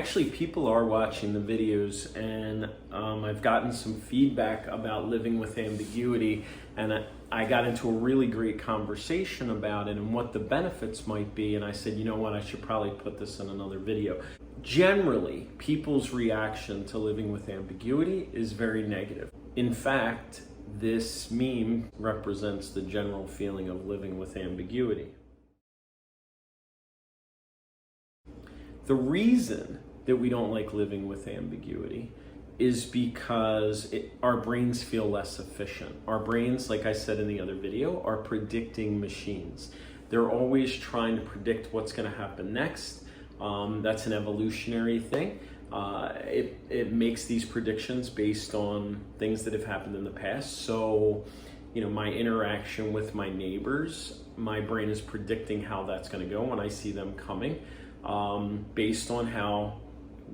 Actually, people are watching the videos, and I've gotten some feedback about living with ambiguity, and I got into a really great conversation about it and what the benefits might be, and I said, you know what, I should probably put this in another video. Generally, people's reaction to living with ambiguity is very negative. In fact, this meme represents the general feeling of living with ambiguity. The reason that we don't like living with ambiguity is because our brains feel less efficient. Our brains, like I said in the other video, are predicting machines. They're always trying to predict what's going to happen next. That's an evolutionary thing. It makes these predictions based on things that have happened in the past. So, you know, my interaction with my neighbors, my brain is predicting how that's going to go when I see them coming, based on how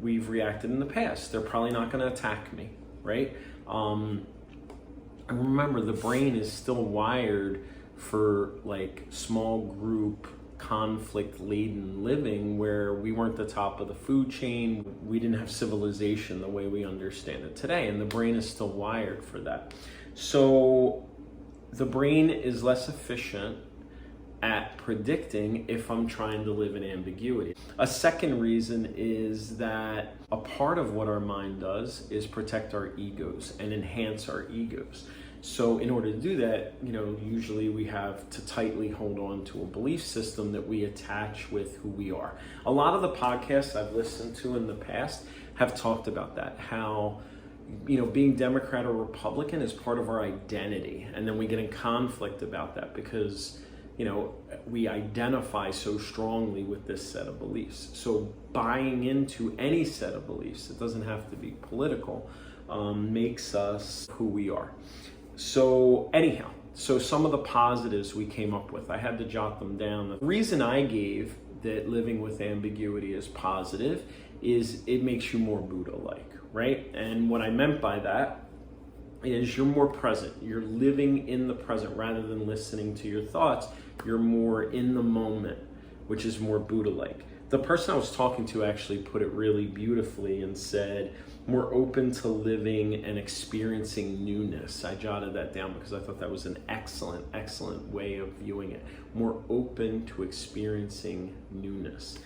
we've reacted in the past. They're probably not going to attack me, right? And remember, the brain is still wired for like small group conflict laden living, where we weren't the top of the food chain. We didn't have civilization the way we understand it today, and the brain is still wired for that. So the brain is less efficient at predicting if I'm trying to live in ambiguity. A second reason is that a part of what our mind does is protect our egos and enhance our egos. So in order to do that, you know, usually we have to tightly hold on to a belief system that we attach with who we are. A lot of the podcasts I've listened to in the past have talked about that, how, you know, being Democrat or Republican is part of our identity, and then we get in conflict about that because, you know, we identify so strongly with this set of beliefs. So buying into any set of beliefs, it doesn't have to be political, makes us who we are. So anyhow, so some of the positives we came up with, I had to jot them down. The reason I gave that living with ambiguity is positive is it makes you more Buddha-like, right? And what I meant by that is you're more present. You're living in the present rather than listening to your thoughts. You're more in the moment, which is more Buddha-like. The person I was talking to actually put it really beautifully and said, more open to living and experiencing newness. I jotted that down because I thought that was an excellent, excellent way of viewing it. More open to experiencing newness.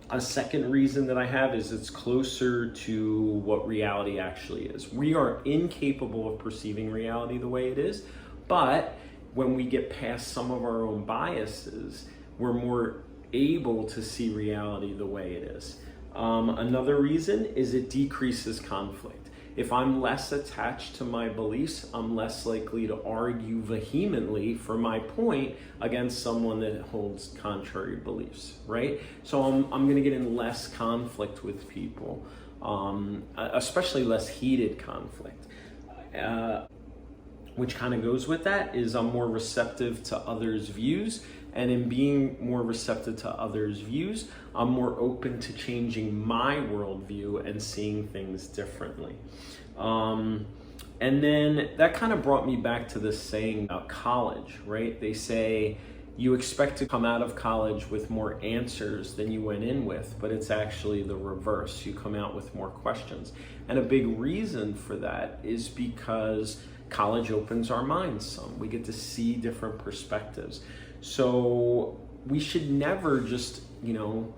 A second reason that I have is it's closer to what reality actually is. We are incapable of perceiving reality the way it is, but when we get past some of our own biases, we're more able to see reality the way it is. Another reason is it decreases conflict. If I'm less attached to my beliefs, I'm less likely to argue vehemently for my point against someone that holds contrary beliefs, right? So I'm going to get in less conflict with people, especially less heated conflict. Which kind of goes with that is I'm more receptive to others' views. And in being more receptive to others' views, I'm more open to changing my worldview and seeing things differently. And then that kind of brought me back to this saying about college, right? They say you expect to come out of college with more answers than you went in with, but it's actually the reverse. You come out with more questions. And a big reason for that is because college opens our minds some. We get to see different perspectives. So we should never just, you know,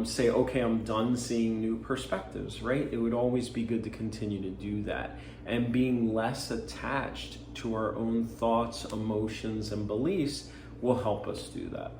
say, okay, I'm done seeing new perspectives, right? It would always be good to continue to do that. And being less attached to our own thoughts, emotions, and beliefs will help us do that.